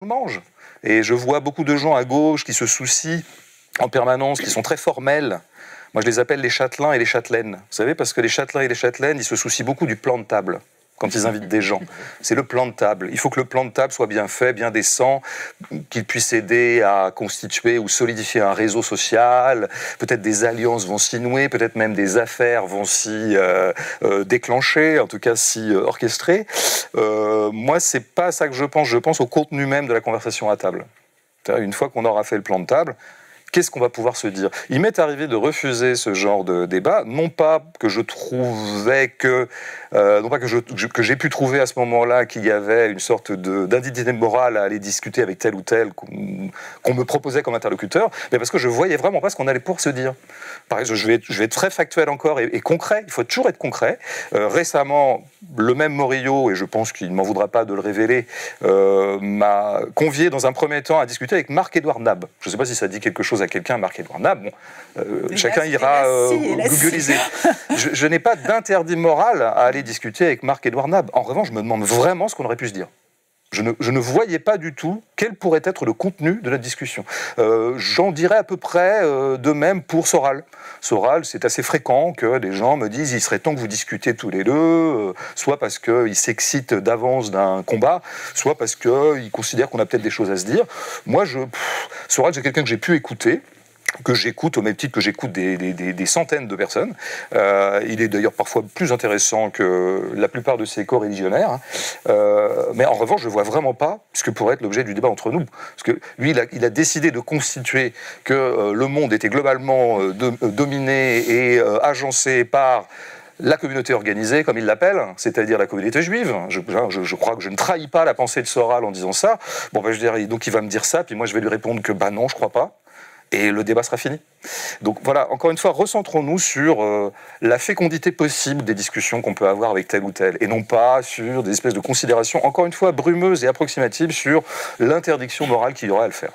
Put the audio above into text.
mange. Et je vois beaucoup de gens à gauche qui se soucient en permanence, qui sont très formels. Moi, je les appelle les châtelains et les châtelaines. Vous savez, parce que les châtelains et les châtelaines, ils se soucient beaucoup du plan de table quand ils invitent des gens. C'est le plan de table. Il faut que le plan de table soit bien fait, bien décent, qu'il puisse aider à constituer ou solidifier un réseau social. Peut-être des alliances vont s'y nouer, peut-être même des affaires vont s'y déclencher, en tout cas s'y orchestrer. Moi, c'est pas ça que je pense. Je pense au contenu même de la conversation à table. Une fois qu'on aura fait le plan de table, qu'est-ce qu'on va pouvoir se dire? Il m'est arrivé de refuser ce genre de débat, non pas que je trouvais que, non pas que j'ai pu trouver à ce moment-là qu'il y avait une sorte d'indignité morale à aller discuter avec tel ou tel qu'on me proposait comme interlocuteur, mais parce que je voyais vraiment pas ce qu'on allait pouvoir se dire. Par exemple, je vais être très factuel encore et concret. Il faut toujours être concret. Récemment, le même Morillo, et je pense qu'il ne m'en voudra pas de le révéler, m'a convié dans un premier temps à discuter avec Marc-Édouard Nab. Je ne sais pas si ça dit quelque chose à quelqu'un, Marc-Édouard Nab. Bon, chacun ira googliser. Je n'ai pas d'interdit moral à aller discuter avec Marc-Édouard Nab. En revanche, je me demande vraiment ce qu'on aurait pu se dire. Je ne voyais pas du tout quel pourrait être le contenu de notre discussion. J'en dirais à peu près de même pour Soral. Soral, c'est assez fréquent que des gens me disent il serait temps que vous discutiez tous les deux, soit parce qu'ils s'excitent d'avance d'un combat, soit parce qu'ils considèrent qu'on a peut-être des choses à se dire. Moi, Soral, c'est quelqu'un que j'ai pu écouter, que j'écoute au même titre que j'écoute des centaines de personnes. Il est d'ailleurs parfois plus intéressant que la plupart de ses co-religionnaires. Mais en revanche, je ne vois vraiment pas ce que pourrait être l'objet du débat entre nous. Parce que lui, il a décidé de constituer que le monde était globalement dominé et agencé par la communauté organisée, comme il l'appelle, c'est-à-dire la communauté juive. Je crois que je ne trahis pas la pensée de Soral en disant ça. Bon, ben, je dirais, donc il va me dire ça, puis moi je vais lui répondre que bah non, je ne crois pas. Et le débat sera fini. Donc voilà, encore une fois, recentrons-nous sur la fécondité possible des discussions qu'on peut avoir avec tel ou tel, et non pas sur des espèces de considérations, encore une fois, brumeuses et approximatives sur l'interdiction morale qu'il y aura à le faire.